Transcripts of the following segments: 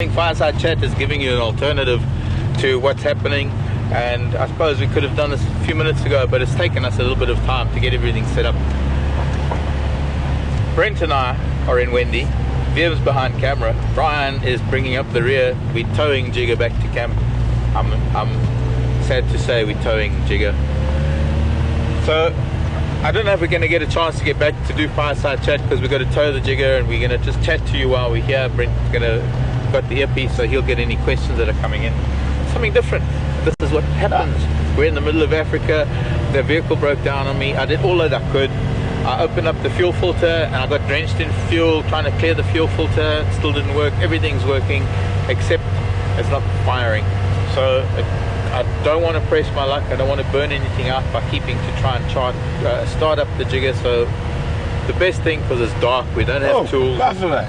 think Fireside Chat is giving you an alternative to what's happening, and I suppose we could have done this a few minutes ago, but it's taken us a little bit of time to get everything set up. Brent and I are in Wendy. Wium's behind camera. Bryan is bringing up the rear. We're towing Jigga back to camp. I'm sad to say we're towing Jigga. So I don't know if we're going to get a chance to get back to do Fireside Chat, because we've got to tow the Jigga and we're going to just chat to you while we're here. Brent's got the earpiece, so he'll get any questions that are coming in. Something different. This is what happens. We're in the middle of Africa. The vehicle broke down on me. I did all that I could. I opened up the fuel filter and I got drenched in fuel trying to clear the fuel filter. It still didn't work. Everything's working except it's not firing. So I don't want to press my luck. I don't want to burn anything out by keeping to try and start up the Jigga. So the best thing, because it's dark, we don't have tools. Buffalo.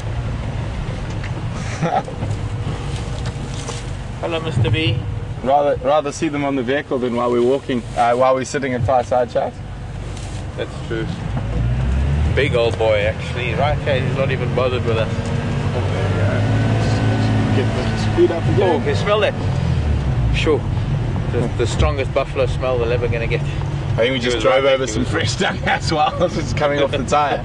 Hello, Mr. B. Rather see them on the vehicle than while we're walking, while we're sitting in Fireside Chat. That's true. Big old boy, actually. Right here, he's not even bothered with us. Get the speed up again. Oh, can you smell that? Sure. The strongest buffalo smell we're ever going to get. I think we just drove over some fresh dung as well. It's coming off the tyre.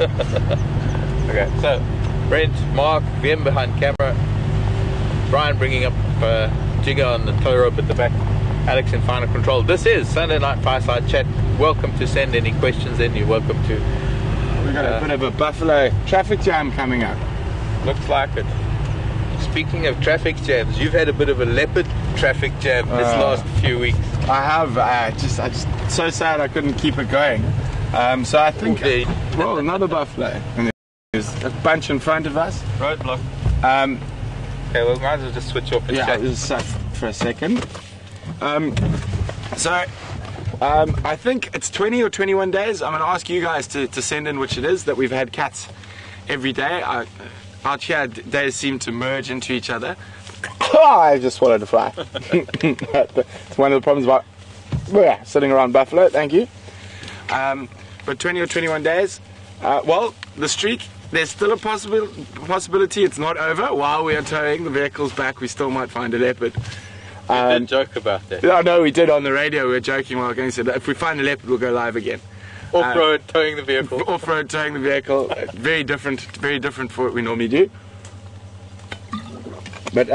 Okay, so Brent, Marc, Wium behind camera, Bryan bringing up Jigga on the tow rope at the back, Alex in final control. This is Sunday Night Fireside Chat. Welcome to send any questions in. You're welcome to. We've got a bit of a Buffalo traffic jam coming up. Looks like it. Speaking of traffic jams, you've had a bit of a leopard traffic jam this last few weeks. I have. I just so sad I couldn't keep it going. So I think, well, another Buffalo. And there's a bunch in front of us. Roadblock. Okay, well, might as well just switch off and chat. Just sat for a second. I think it's 20 or 21 days. I'm going to ask you guys to send in which it is that we've had cats every day. Out here, days seem to merge into each other. I just swallowed a fly. It's one of the problems about sitting around Buffalo. Thank you. But 20 or 21 days. Well, the streak, there's still a possibility it's not over. While we are towing the vehicles back, we still might find a leopard. We did joke about that. Yeah, no, we did on the radio. We were joking while going. Said if we find a leopard, we'll go live again. Off-road towing the vehicle. Off-road towing the vehicle. Very different for what we normally do. But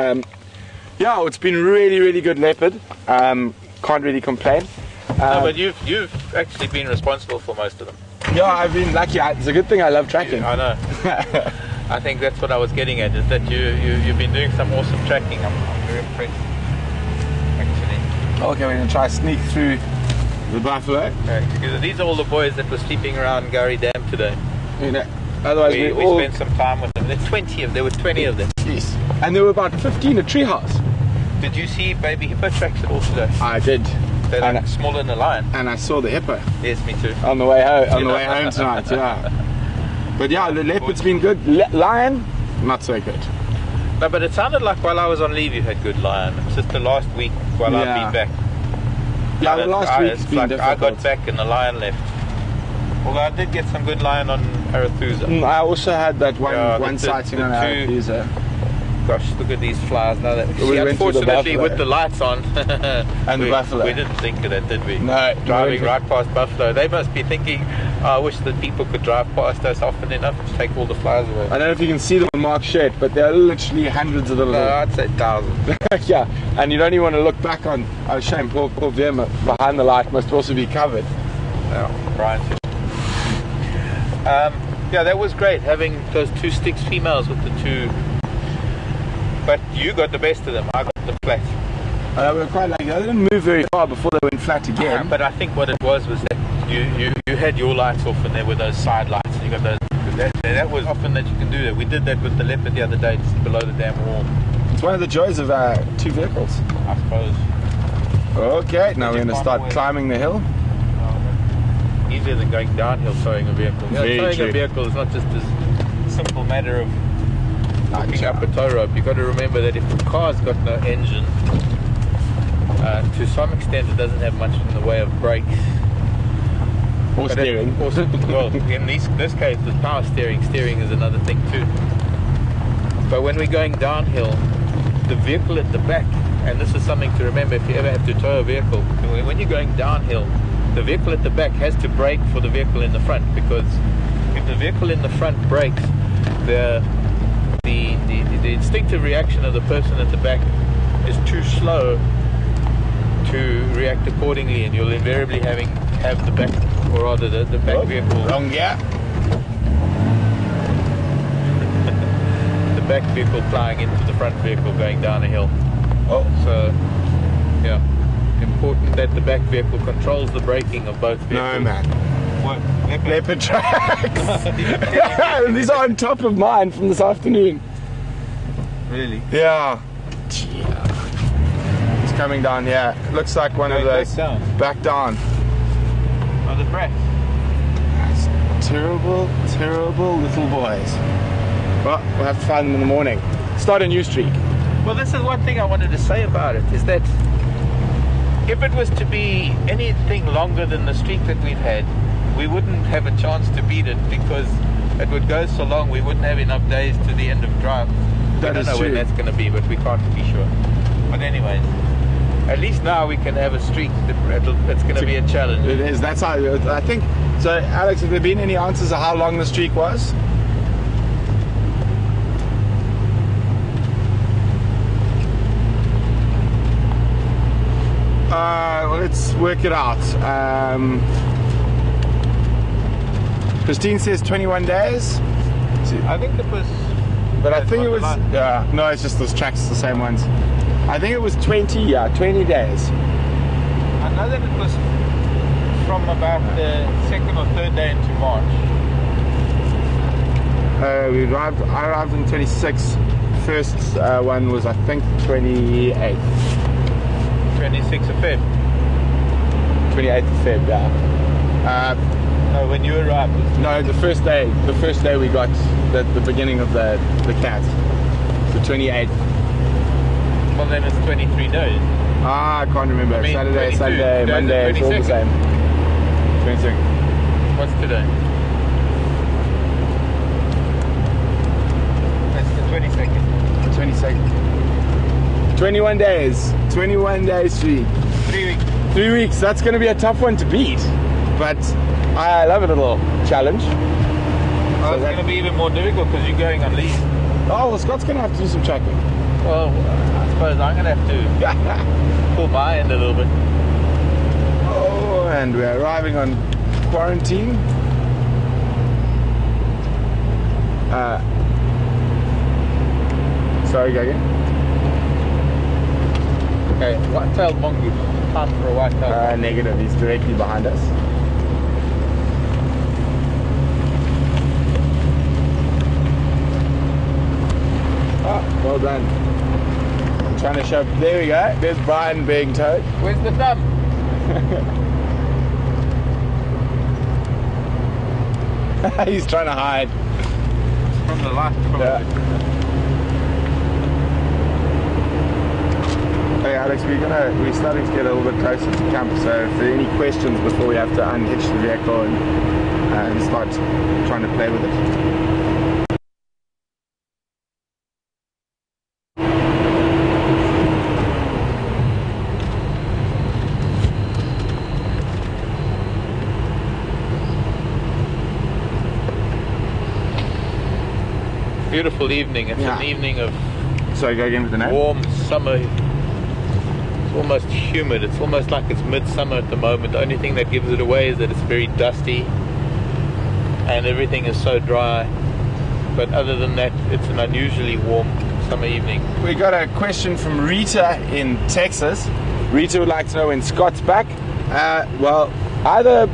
yeah, it's been really good leopard. Can't really complain. No, but you've actually been responsible for most of them. Yeah, I've been lucky. It's a good thing I love tracking. I know. I think that's what I was getting at, is that you've been doing some awesome tracking. I'm very impressed, actually. Okay, we're going to try to sneak through the Buffalo. Okay, because these are all the boys that were sleeping around Gary Dam today. You know, otherwise we spent some time with them. There were 20 of them. Jeez. And there were about 15 at Treehouse. Did you see baby hippo tracks at all today? I did. They're like smaller than a lion. And I saw the hippo. Yes, me too. On the way home. On the way home tonight. Yeah. But yeah, the leopard's been good. Lion, not so good. No, but it sounded like while I was on leave you had good lion. It's just the last week while I've been back. Yeah, the last week's been like difficult. I got back and the lion left. Although I did get some good lion on Arathusa. I also had that one sighting on Arathusa. Gosh, look at these flies now. Unfortunately, with the lights on, and the buffalo, we didn't think of that, did we? No. Driving right past buffalo, they must be thinking, I wish that people could drive past us often enough to take all the flies away. I don't know if you can see them on Marc's shirt, but there are literally hundreds of them. No, I'd say thousands. Yeah, and you don't even want to look back on. Oh, shame, poor Wium behind the light must also be covered. Yeah, Bryan. Yeah, that was great having those two sticks females with the two. But you got the best of them. I got the flat. We were quite lucky. They didn't move very far before they went flat again. But I think what it was that you had your lights off and there were those side lights. And you got those. That was often that you can do that. We did that with the leopard the other day, just below the damn wall. It's one of the joys of two vehicles, I suppose. Okay, now we're going to start climbing the hill. Easier than going downhill towing a vehicle. Towing a vehicle is not just a simple matter of picking up a tow rope. You've got to remember that if the car's got no engine, to some extent it doesn't have much in the way of brakes. Or steering. Well, in this case, there's power steering. Steering is another thing too. But when we're going downhill, the vehicle at the back, and this is something to remember if you ever have to tow a vehicle, when you're going downhill, the vehicle at the back has to brake for the vehicle in the front, because if the vehicle in the front brakes, the instinctive reaction of the person at the back is too slow to react accordingly, and you'll invariably have the back, or rather the back vehicle. Wrong gear. The back vehicle ploughing into the front vehicle going down a hill. Oh. So, yeah, important that the back vehicle controls the braking of both vehicles. No, man. What? Leopard tracks. These are on top of mine from this afternoon. Really? Yeah. It's coming down here. Looks like one of those. Back down. Oh, the press. That's terrible, terrible little boys. Well, we'll have to find them in the morning. Start a new streak. Well, this is one thing I wanted to say about it, is that if it was to be anything longer than the streak that we've had, we wouldn't have a chance to beat it, because it would go so long we wouldn't have enough days to the end of drive. I don't know when that's going to be, but we can't be sure. But anyways, at least now we can have a streak. It's going to be a challenge. It is. That's how I think. So, Alex, have there been any answers of how long the streak was? Well, let's work it out. Christine says 21 days. I think it was... But I think it was... no, it's just those tracks, the same ones. I think it was 20 days. I know that it was from about the second or third day into March. I arrived on 26th. First one was, I think, 28th. 26th of Feb. 28th of Feb, yeah. No, when you arrived. No, the first day we got the beginning of the cat. The 28th. Well, then it's 23 days. Ah, I can't remember. I mean, Saturday, 22. Sunday, Today's Monday, it's all the same. 22nd. What's today? That's the 22nd. 22nd. 21 days. 21 days streak. 3 weeks. 3 weeks. That's going to be a tough one to beat. But I love a little challenge. Well, it's going to be even more difficult because you're going on leave. Oh, well, Scott's going to have to do some tracking. Well, I suppose I'm going to have to pull my end a little bit. Oh, and we're arriving on quarantine. Sorry, Gagan. Okay, white-tailed mongoose. Time for a white-tailed negative. He's directly behind us. Oh, well done. I'm trying to show. There we go. There's Bryan being towed. Where's the thumb? He's trying to hide. From the light, probably. Yeah. Hey Alex, we're starting to get a little bit closer to camp, so if there are any questions before we have to unhitch the vehicle and start trying to play with it. Beautiful evening. It's an evening of So go again with the name? warm summer. It's almost humid. It's almost like it's midsummer at the moment. The only thing that gives it away is that it's very dusty and everything is so dry. But other than that, it's an unusually warm summer evening. We got a question from Rita in Texas. Rita would like to know when Scott's back. Well, either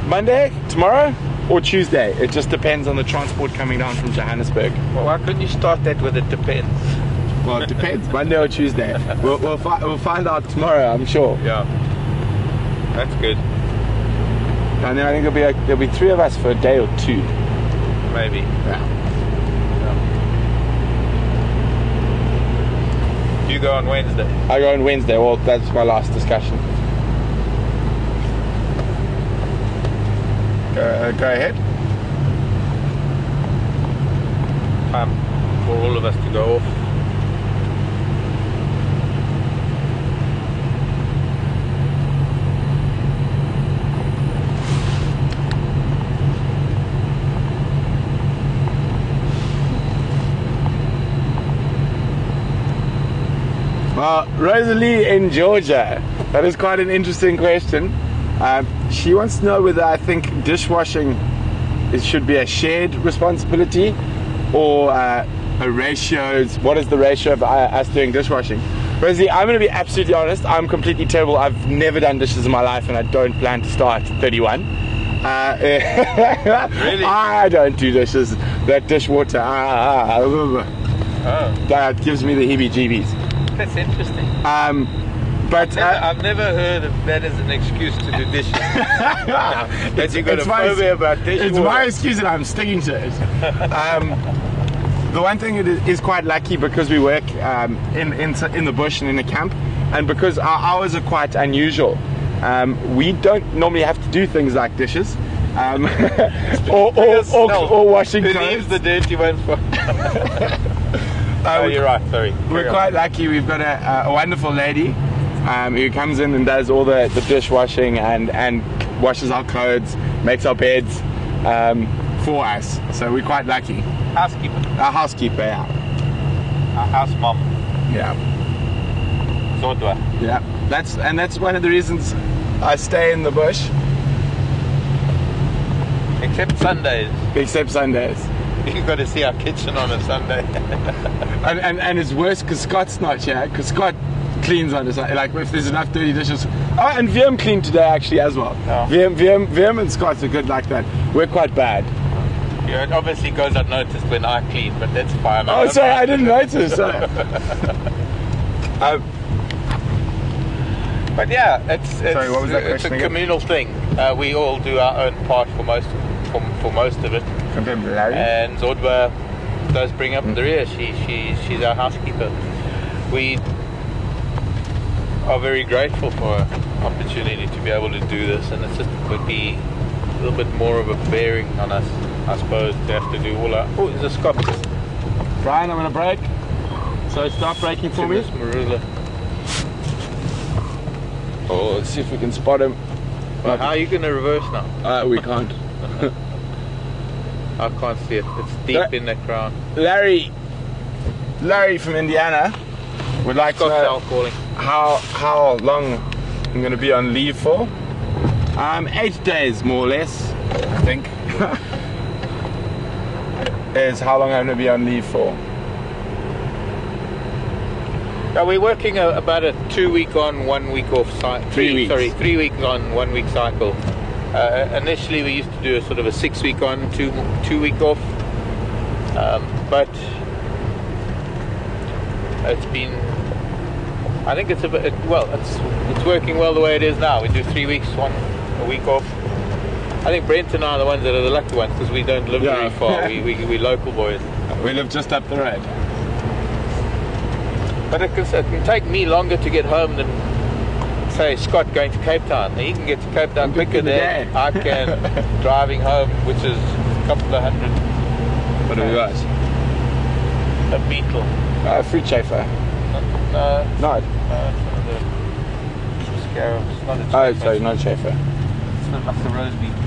Monday, tomorrow, or Tuesday. It just depends on the transport coming down from Johannesburg. Well, why couldn't you start that with it depends? Well, it depends. Monday or Tuesday. We'll find out tomorrow, I'm sure. Yeah, that's good. And then I think there'll be three of us for a day or two. Maybe. Yeah. You go on Wednesday. I go on Wednesday. Well, that's my last discussion. Go ahead. Time for all of us to go off. Well, Rosalie in Georgia, that is quite an interesting question. She wants to know whether I think dishwashing should be a shared responsibility or a ratio. What is the ratio of us doing dishwashing? Rosalie, I'm going to be absolutely honest. I'm completely terrible. I've never done dishes in my life, and I don't plan to start at 31. Really? I don't do dishes. That dishwater, that gives me the heebie-jeebies. That's interesting. But I've never heard of that as an excuse to do dishes. That you got a phobia about dishes. It's my excuse and I'm sticking to it. The one thing is quite lucky because we work in the bush and in a camp, and because our hours are quite unusual. We don't normally have to do things like dishes or washing clothes. Who leaves the dirty ones for? Oh, you're right, sorry. We're quite lucky. We've got a wonderful lady who comes in and does all the dishwashing and washes our clothes, makes our beds for us. So we're quite lucky. Housekeeper. Our housekeeper, yeah. Our house mom. Yeah. Zodwa. Yeah. That's one of the reasons I stay in the bush. Except Sundays. Except Sundays. You've got to see our kitchen on a Sunday. and it's worse because Scott's not here, because Scott cleans on a Sunday. Like if there's enough dirty dishes. Oh, and Wium cleaned today actually as well. Oh. Wium and Scott are good like that. We're quite bad. Yeah, it obviously goes unnoticed when I clean, but that's fine. Oh, sorry, I didn't notice. But yeah, it's sorry, what was that it's a question communal thing. We all do our own part for most of it. And Zodwa does bring up the rear. She's our housekeeper. We are very grateful for an opportunity to be able to do this, and it just would be a little bit more of a bearing on us, I suppose, to have to do all our... Oh, there's a Scott. Bryan, I'm going to brake. So start braking for me. Marula. Oh, let's see if we can spot him. Well, how are you going to reverse now? We can't. I can't see it. It's deep in the crown. Larry from Indiana would like to know how long I'm going to be on leave for. 8 days, more or less, I think. Is how long I'm going to be on leave for. We're working about a 2 week on, 1 week off cycle. 3 weeks. Sorry, 3 weeks on, 1 week cycle. Initially we used to do a sort of a 6 week on, 2 week off. But it's been, I think it's a bit, well, it's working well the way it is now. We do 3 weeks on, a week off. I think Brent and I are the ones that are the lucky ones because we don't live very far. We're local boys. We live just up the road. But it can take me longer to get home than, say, Scott going to Cape Town. He can get to Cape Town quicker than I can driving home, which is a couple of hundred. What have we got? A beetle. Fruit chafer. No. It's one of the scarabs. It's not a chafer. Oh, sorry, not a chafer. It's like the rose beetle.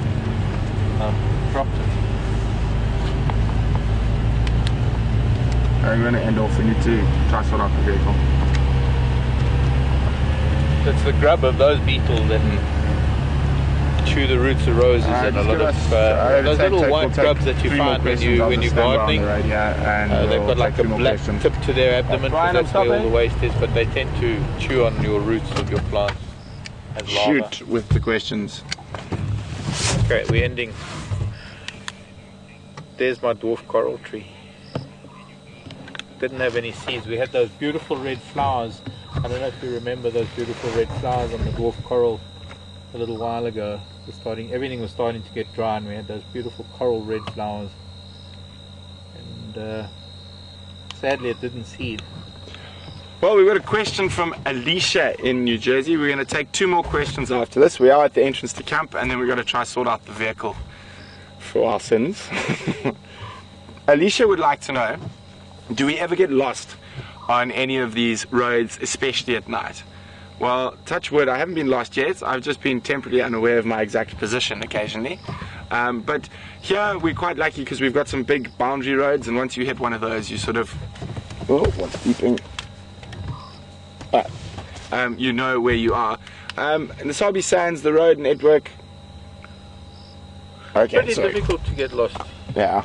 Dropped it. We're going to end off. We need to try sort out the vehicle. It's the grub of those beetles that chew the roots of roses and a lot of those little white grubs that you find when you're gardening. They've got like a black tip to their abdomen, because that's where all the waste is, but they tend to chew on your roots of your plants as larvae. Shoot with the questions. Okay, we're ending. There's my dwarf coral tree. Didn't have any seeds. We had those beautiful red flowers. I don't know if you remember those beautiful red flowers on the dwarf coral a little while ago. Everything was starting to get dry, and we had those beautiful coral red flowers. And sadly, it didn't seed. Well, we've got a question from Alicia in New Jersey. We're going to take 2 more questions after this. We are at the entrance to camp, and then we're going to try sort out the vehicle for our sins. Alicia would like to know, do we ever get lost on any of these roads, especially at night? Well, touch wood, I haven't been lost yet. I've just been temporarily unaware of my exact position occasionally. But here we're quite lucky because we've got some big boundary roads, and once you hit one of those, you sort of... Oh, what's beeping? you know where you are. And the Sabi Sands, the road network. Okay, Pretty difficult to get lost. Yeah.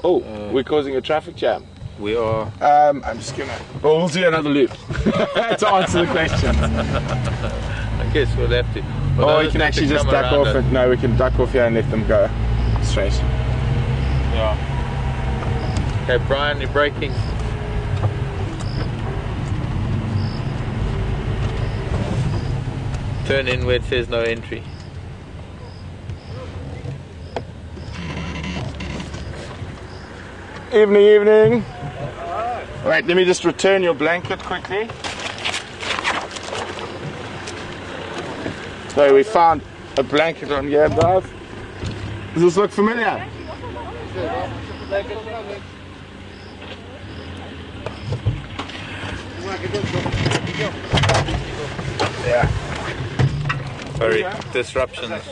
Oh, we're causing a traffic jam. We are. I'm just gonna. Well, we'll do another loop to answer the question. I guess we'll have to. Or we can actually just duck off it. No, we can duck off here and let them go straight. Yeah. Okay, Bryan, you're braking. Turn in where it says no entry. Evening, evening. Right, let me just return your blanket quickly. So we found a blanket on here, Dave. Does this look familiar? Yeah. Sorry, disruptions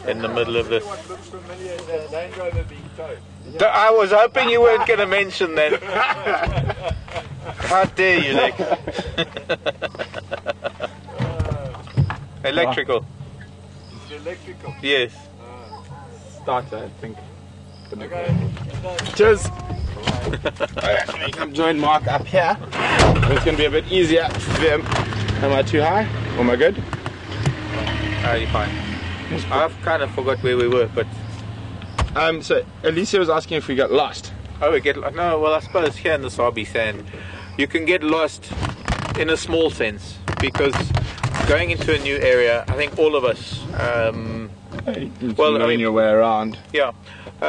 in the middle of this. I was hoping you weren't going to mention that. How dare you, Nick? Electrical. Is it electrical? Yes. Starter, I think. Okay. Cheers. Come join Mark up here. It's going to be a bit easier. Am I too high? Am I good? You're fine. I've kind of forgot where we were, but... So Alicia was asking if we got lost. Oh, we get... No, well, I suppose here in the Sabi Sand, you can get lost in a small sense, because going into a new area, I think all of us... knowing your way around. Yeah.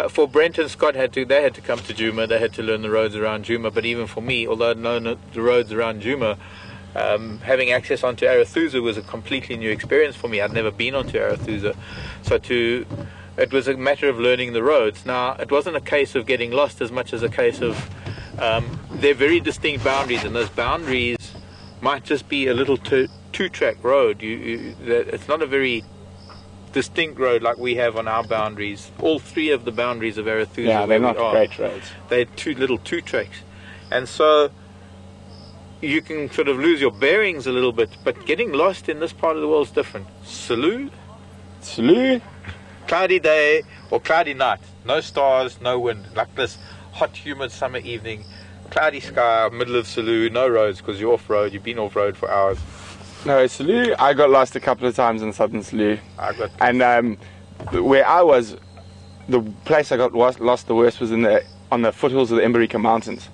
For Brent and Scott, they had to come to Juma, they had to learn the roads around Juma, but even for me, although I'd known the roads around Juma, having access onto Arathusa was a completely new experience for me. I'd never been onto Arathusa, so it was a matter of learning the roads. Now, it wasn't a case of getting lost as much as a case of they're very distinct boundaries, and those boundaries might just be a little two-track road. It's not a very distinct road like we have on our boundaries. All three of the boundaries of Arathusa, yeah, they're not great roads. They're two tracks, and so you can sort of lose your bearings a little bit. But getting lost in this part of the world is different. Salut, cloudy day or cloudy night, no stars, no wind, like this hot, humid summer evening, cloudy sky, middle of Salut, no roads because you're off road. You've been off road for hours. No, Salut, I got lost a couple of times in southern Salut. And where I was, the place I got lost the worst was on the foothills of the Emberika Mountains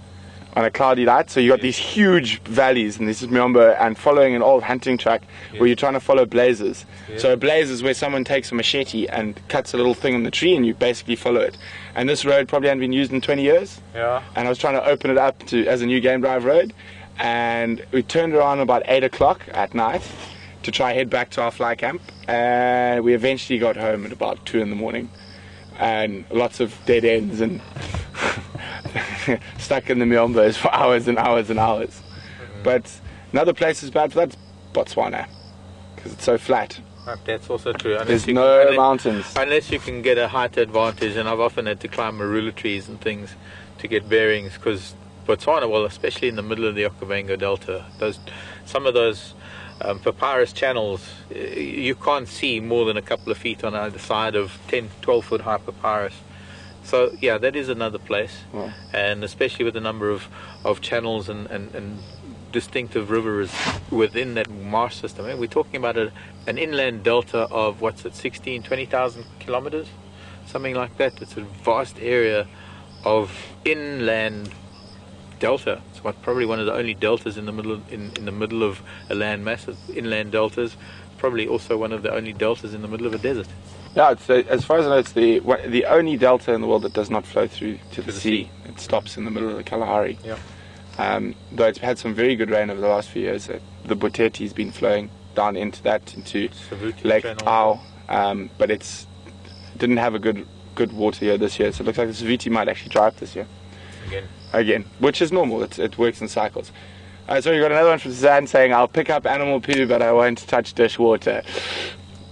on a cloudy night. So you got these huge valleys, and this is Miombo, and following an old hunting track where you're trying to follow blazes. So a blaze is where someone takes a machete and cuts a little thing in the tree, and you basically follow it. And this road probably hadn't been used in 20 years. Yeah. And I was trying to open it up as a new game drive road. And we turned around about 8 o'clock at night to try head back to our fly camp, and we eventually got home at about 2 in the morning, and lots of dead ends and stuck in the Miombos for hours and hours and hours. But another place is bad for that, Botswana, because it's so flat. That's also true. There's no mountains. Unless you can get a height advantage, and I've often had to climb marula trees and things to get bearings, because Botswana, well, especially in the middle of the Okavango Delta, some of those papyrus channels, you can't see more than a couple of feet on either side of 10, 12 foot high papyrus. So yeah, that is another place. Yeah. And especially with the number of channels and distinctive rivers within that marsh system. We're talking about an inland delta of, 20,000 kilometers? Something like that. It's a vast area of inland delta. It's probably one of the only deltas in the middle of a land mass. Inland deltas, probably also one of the only deltas in the middle of a desert. Yeah, as far as I know, it's the only delta in the world that does not flow through to the sea. It stops in the middle of the Kalahari. Yeah. Though it's had some very good rain over the last few years. The Boteti's been flowing down into Savuti Lake Channel. Au, but it's didn't have a good water year this year. So it looks like the Savuti might actually dry up this year. Again, which is normal. It works in cycles. So you got another one from Suzanne saying, "I'll pick up animal poo, but I won't touch dishwater."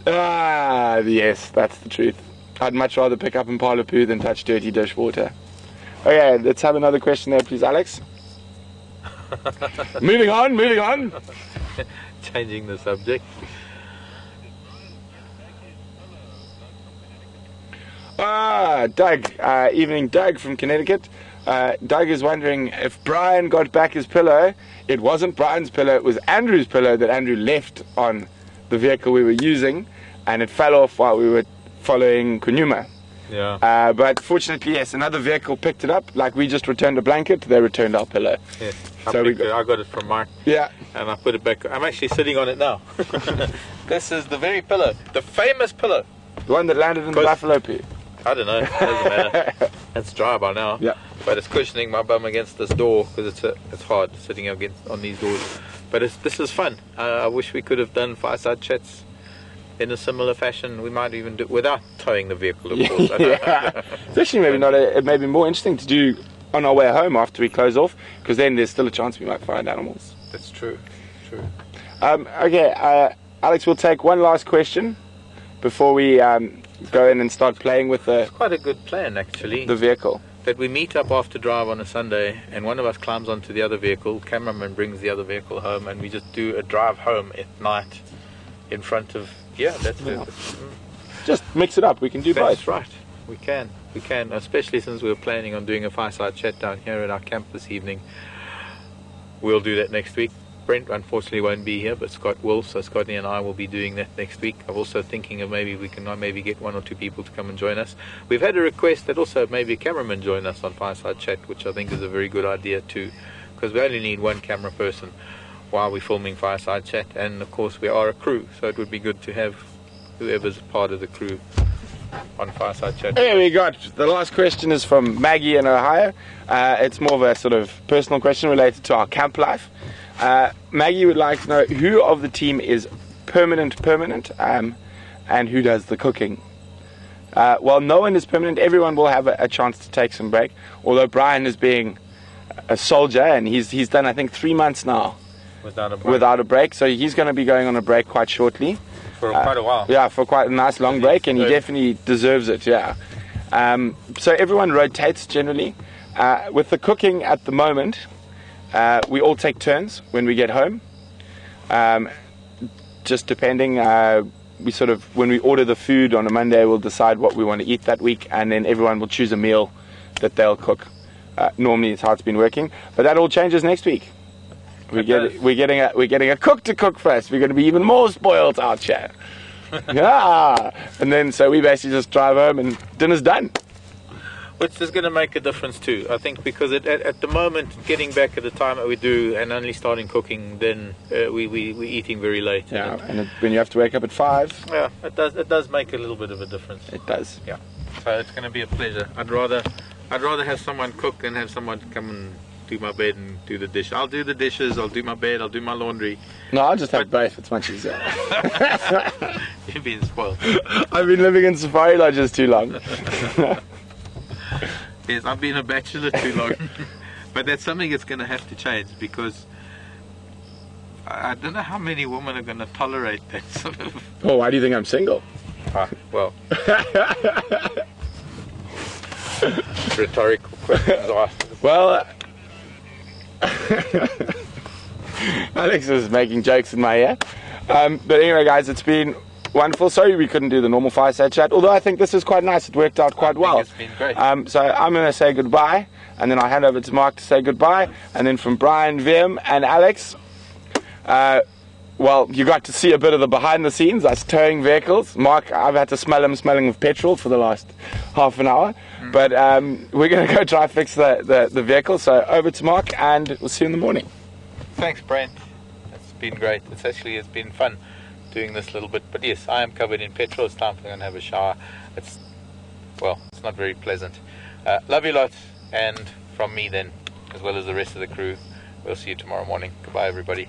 Yes, that's the truth. I'd much rather pick up impala poo than touch dirty dishwater. Okay, let's have another question there, please, Alex. Moving on. Changing the subject. Doug. Evening, Doug from Connecticut. Doug is wondering if Bryan got back his pillow. It wasn't Bryan's pillow, it was Andrew's pillow that Andrew left on the vehicle we were using, and it fell off while we were following Kunuma. Yeah. But fortunately, yes, another vehicle picked it up. Like we just returned a blanket, they returned our pillow. Yes. So I got it from Marc. Yeah. And I put it back. I'm actually sitting on it now. This is the very pillow, the famous pillow. The one that landed in the buffalo poo. I don't know. It doesn't matter. It's dry by now. Yeah. But it's cushioning my bum against this door because it's hard sitting on these doors. But this is fun. I wish we could have done fireside chats in a similar fashion. We might even do it without towing the vehicle, of course. Yeah. It's actually maybe not. It may be more interesting to do on our way home after we close off, because then there's still a chance we might find animals. That's true. True. Okay, Alex, we'll take one last question before we go in and start playing with It's quite a good plan, actually. the vehicle. That we meet up after drive on a Sunday, and one of us climbs onto the other vehicle, cameraman brings the other vehicle home, and we just do a drive home at night in front of... Yeah, that's it. Just mix it up. We can do both. That's right. We can, especially since we were planning on doing a fireside chat down here at our camp this evening. We'll do that next week. Brent unfortunately won't be here, but Scott will, so Scotty and I will be doing that next week. I'm also thinking of maybe we can maybe get one or two people to come and join us. We've had a request that also maybe a cameraman join us on fireside chat, which I think is a very good idea too, because we only need one camera person while we're filming fireside chat, and of course we are a crew, so it would be good to have whoever's part of the crew on fireside chat. Here we got the last question is from Maggie in Ohio. It's more of a sort of personal question related to our camp life. Maggie would like to know who of the team is permanent, and who does the cooking. Well, no one is permanent. Everyone will have a chance to take some break. Although Bryan is being a soldier, and he's done I think 3 months now without a break. So he's going to be going on a break quite shortly. For quite a while. Yeah, for quite a nice long break, and he definitely deserves it. Yeah. So everyone rotates generally. With the cooking at the moment, we all take turns when we get home. Just depending, we sort of, when we order the food on a Monday, we'll decide what we want to eat that week, and then everyone will choose a meal that they'll cook. Normally, it's how it's been working, but that all changes next week. We're getting a cook to cook for us. We're going to be even more spoiled out here. Yeah, and then so we basically just drive home and dinner's done. Which is going to make a difference too, I think, because at the moment, getting back at the time that we do and only starting cooking, then we're eating very late. Yeah, and when you have to wake up at 5. Yeah, it does make a little bit of a difference. It does. Yeah, so it's going to be a pleasure. I'd rather have someone cook than have someone come and do my bed and do the dish. I'll do the dishes, I'll do my bed, I'll do my laundry. No, I'll just have both. It's much easier. You're being spoiled. I've been living in safari lodges too long. Yes, I've been a bachelor too long. But that's something that's going to have to change, because I don't know how many women are going to tolerate that sort of... Oh, why do you think I'm single? Well... Rhetorical questions asked. Well... Alex is making jokes in my ear. But anyway, guys, it's been wonderful. Sorry we couldn't do the normal fireside chat, although I think this is quite nice. It worked out quite well. It's been great. So I'm going to say goodbye, and then I'll hand over to Marc to say goodbye, and then from Bryan, Wium, and Alex, well, you got to see a bit of the behind the scenes, us towing vehicles. Marc, I've had to smell him smelling of petrol for the last half an hour. But we're going to go try and fix the vehicle. So over to Marc, and we'll see you in the morning. Thanks, Brent. It's been great. It's been fun doing this little bit. But yes, I am covered in petrol. It's time for me to have a shower. It's not very pleasant. Love you lots. And from me then, as well as the rest of the crew, we'll see you tomorrow morning. Goodbye, everybody.